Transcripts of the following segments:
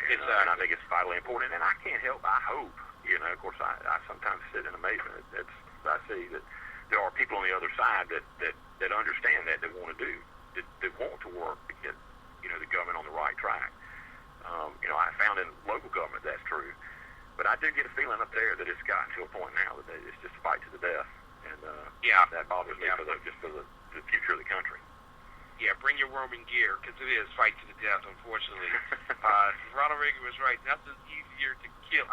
And I think it's vitally important. And I can't help, I hope, of course, I sometimes sit in amazement. I see that there are people on the other side that understand that want to do, that want to work to get, the government on the right track. I found in local government that's true. But I do get a feeling up there that it's gotten to a point now that it's just a fight to the death. And that bothers me for the future of the country. Yeah, bring your Roman gear, because it is fight to the death, unfortunately. Ronald Reagan was right. Nothing's easier to kill.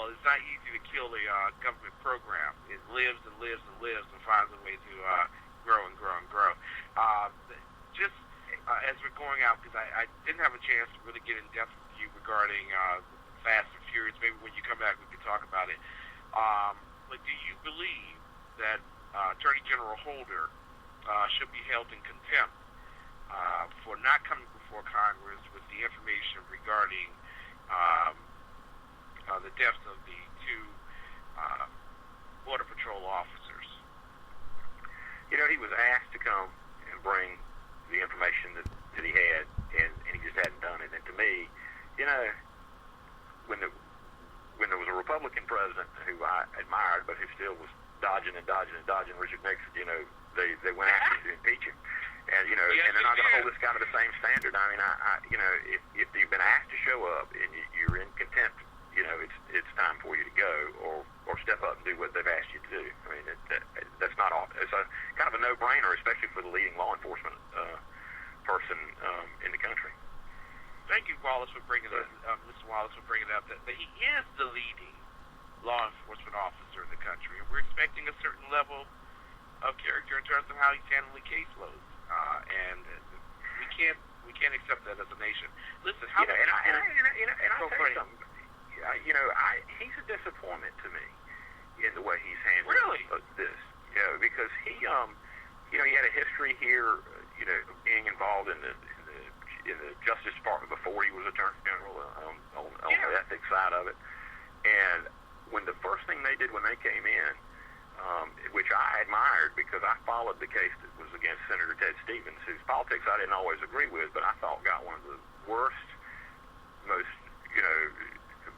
It's not easy to kill a government program. It lives and lives and lives and finds a way to grow and grow and grow. As we're going out, because I didn't have a chance to really get in depth with you regarding Fast and Furious. Maybe when you come back we can talk about it. But do you believe that Attorney General Holder should be held in contempt for not coming before Congress with the information regarding the deaths of the two Border Patrol officers? He was asked to come and bring the information that he had, and he just hadn't done it. And to me, when there was a Republican president who I admired, but who still was dodging Richard Nixon, they went after him to impeach him. And, and they're not going to hold this guy to the same standard. I mean, if you've been asked to show up and you're in contempt, it's time for you to go or step up and do what they've asked you to do. I mean, that's not often. It's a kind of a no-brainer, especially for the leading law enforcement person in the country. Thank you, Wallace, for bringing it up. Mr. Wallace, for bringing it up that he is the leading law enforcement officer in the country, and we're expecting a certain level of character in terms of how he's handling caseloads, and we can't accept that as a nation. Listen, how many I'll tell you something. He's a disappointment to me in the way he's handling this. Because he had a history here, being involved in the Justice Department before he was Attorney General on the ethics side of it. And when the first thing they did when they came in, which I admired because I followed the case that was against Senator Ted Stevens, whose politics I didn't always agree with, but I thought got one of the worst, most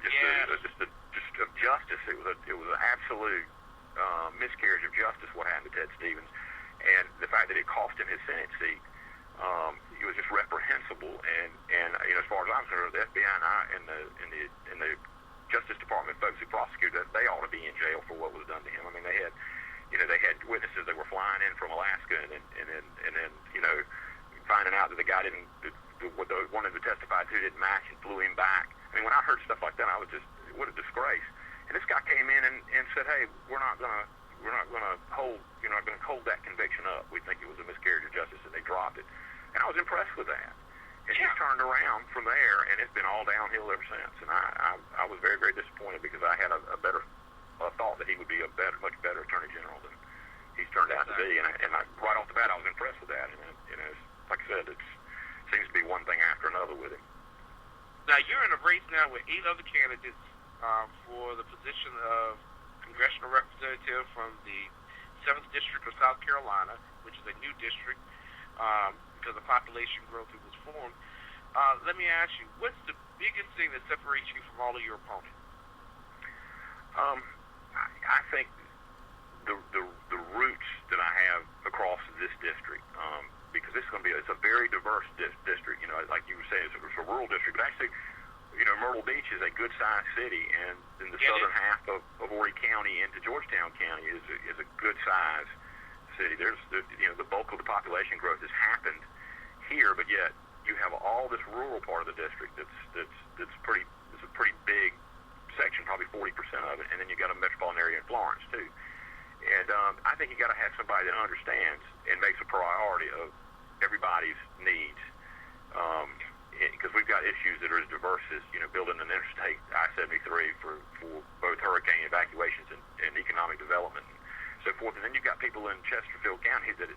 just of justice. It was an absolute miscarriage of justice what happened to Ted Stevens, and the fact that it cost him his Senate seat. It was just reprehensible, and as far as I'm concerned, the FBI and the Justice Department folks who prosecuted that, they ought to be in jail for what was done to him. I mean, they had witnesses that were flying in from Alaska, and then finding out that the guy what they wanted to testify to didn't match and flew him back. I mean, when I heard stuff like that, I was just, what a disgrace. And this guy came in and said, hey, we're not going to hold that conviction up. We think it was a miscarriage of justice, and they dropped it. And I was impressed with that. And he's turned around from there, and it's been all downhill ever since. And I was very, very disappointed because I had a better thought that he would be a much better Attorney General than he's turned out to be. And right off the bat, I was impressed with that. And like I said, it seems to be one thing after another with him. Now, you're in a race now with 8 other candidates for the position of congressional representative from the 7th District of South Carolina, which is a new district because of population growth it was formed. Let me ask you, what's the biggest thing that separates you from all of your opponents? I think the roots that I have across this district, because this is going to be it's a very diverse district. Like you were saying, it's a rural district, but actually, Myrtle Beach is a good-sized city, and in the southern half of Horry County into Georgetown County is a good-sized city. There's the bulk of the population growth has happened here, but yet you have all this rural part of the district that's a pretty big section, probably 40% of it, and then you got a metropolitan area in Florence too. And I think you got to have somebody that understands and makes a priority of everybody's needs, because we've got issues that are as diverse as building an interstate I-73 for both hurricane evacuations and economic development and so forth. And then you've got people in Chesterfield County that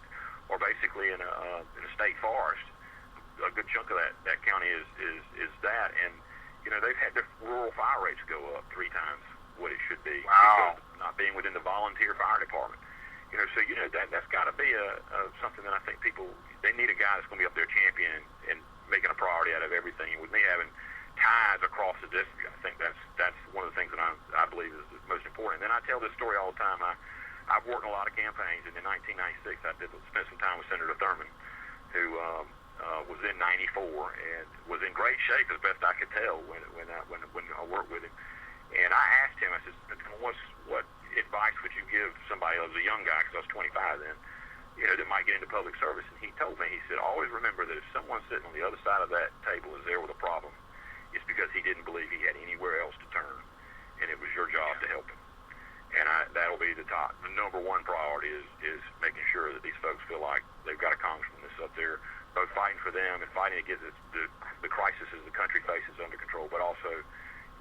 are basically in a state forest. A good chunk of that county is that, and they've had their rural fire rates go up 3 times what it should be. Wow. Because not being within the volunteer fire department. That's got to be something that I think people, they need a guy that's going to be up there championing and making a priority out of everything. And with me having ties across the district, I think that's one of the things that I believe is the most important. And then I tell this story all the time. I've worked in a lot of campaigns, and in 1996 I spent some time with Senator Thurman, who was in '94 and was in great shape as best I could tell when I worked with him. And I asked him, I said, what advice would you give somebody who was a young guy, because I was 25 then, that might get into public service? And he told me, he said, always remember that if someone sitting on the other side of that table is there with a problem, it's because he didn't believe he had anywhere else to turn, and it was your job to help him. And that'll be the number one priority is making sure that these folks feel like they've got a congressman that's up there both fighting for them and fighting against the crises the country faces under control, but also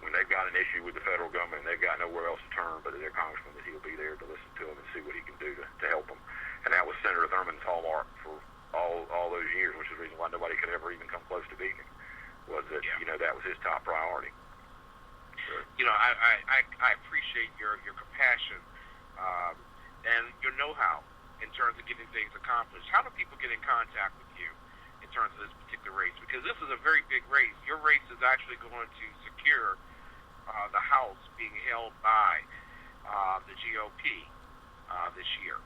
when they've got an issue with the federal government and they've got nowhere else to turn but their congressman, that he'll be there to listen to them and see what he can do to help them. And that was Senator Thurman's hallmark for all those years, which is the reason why nobody could ever even come close to beating him, was that, that was his top priority. I appreciate your compassion and your know-how in terms of getting things accomplished. How do people get in contact with you in terms of this particular race? Because this is a very big race. Your race is actually going to secure the House being held by the GOP this year.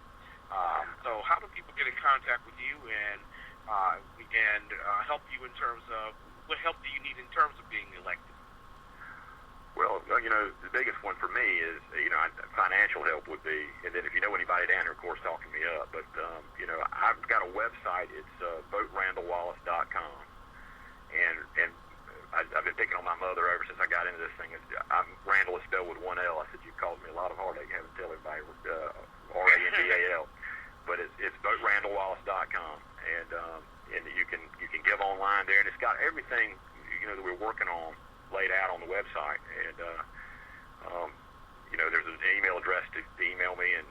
So how do people get in contact with you and help you in terms of what help do you need in terms of being elected? Well, the biggest one for me is, financial help would be, and then if you know anybody down here, of course, talking me up. But, I've got a website. It's voterandalwallace.com. And I've been picking on my mother ever since I got into this thing. Randal is spelled with one L. I said, you've caused me a lot of heartache having to tell everybody R-A-N-D-A-L. But it's voterandalwallace.com. And you can give online there. And it's got everything, that we're working on laid out on the website, and there's an email address to email me, and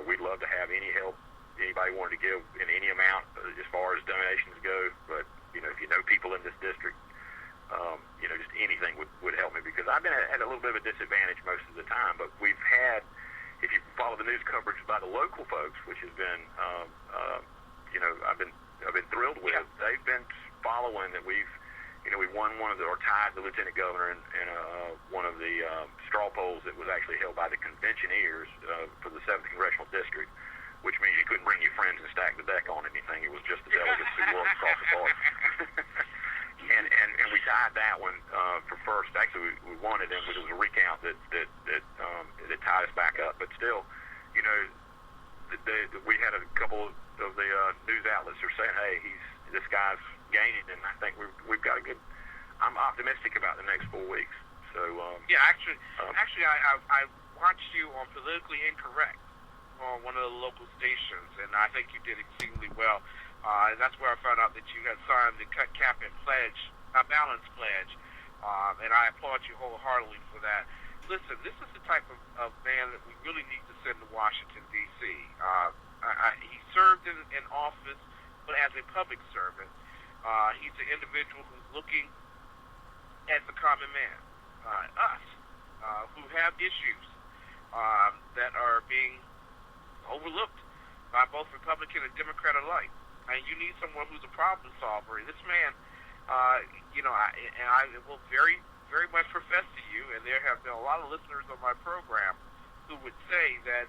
we'd love to have any help anybody wanted to give in any amount as far as donations go. But if you know people in this district, just anything would help me, because I've been at a little bit of a disadvantage most of the time. But we've had, if you follow the news coverage by the local folks, which has been I've been thrilled with. They've been following that we won tied the lieutenant governor in one of the straw polls that was actually held by the conventioneers for the 7th Congressional District, which means you couldn't bring your friends and stack the deck on anything. It was just the delegates who worked across the party. and we tied that one for first. Actually, we won it, and it was a recount that tied us back up. But still, we had a couple of the news outlets are saying, hey, this guy's gaining, and I think we've got a good. I'm optimistic about the next 4 weeks. So actually, I watched you on Politically Incorrect on one of the local stations, and I think you did exceedingly well. And that's where I found out that you had signed the Cut Cap and Balance Pledge, and I applaud you wholeheartedly for that. Listen, this is the type of man that we really need to send to Washington, D.C. He served in office, but as a public servant. He's an individual who's looking at the common man, us, who have issues that are being overlooked by both Republican and Democrat alike. And you need someone who's a problem solver. And this man, I will very, very much profess to you, and there have been a lot of listeners on my program who would say that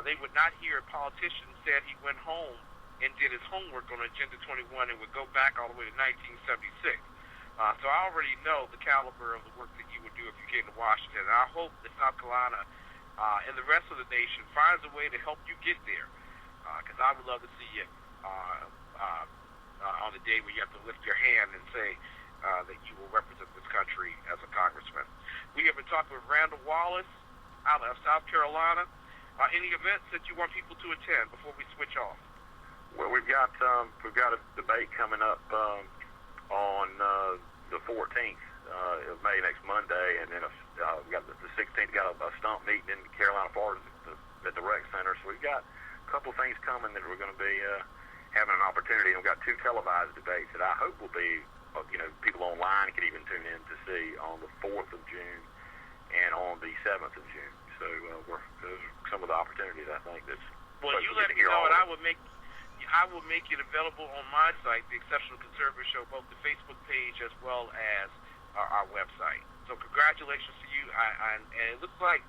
they would not hear a politician said he went home and did his homework on Agenda 21 and would go back all the way to 1976. So I already know the caliber of the work that you would do if you came to Washington. And I hope that South Carolina and the rest of the nation finds a way to help you get there, because I would love to see you on the day where you have to lift your hand and say that you will represent this country as a congressman. We have been talking with Randal Wallace out of South Carolina. Any events that you want people to attend before we switch off? Well, we've got a debate coming up on the 14th of May, next Monday, and then we got the 16th. Got a stump meeting in Carolina Falls at the Rec Center. So we've got a couple of things coming that we're going to be having an opportunity. And we've got 2 televised debates that I hope will be, people online can even tune in to see on the 4th of June and on the 7th of June. So those are some of the opportunities I think that's. Well, you let me know, and I I will make it available on my site, the Exceptional Conservative Show, both the Facebook page as well as our website. So congratulations to you. And it looks like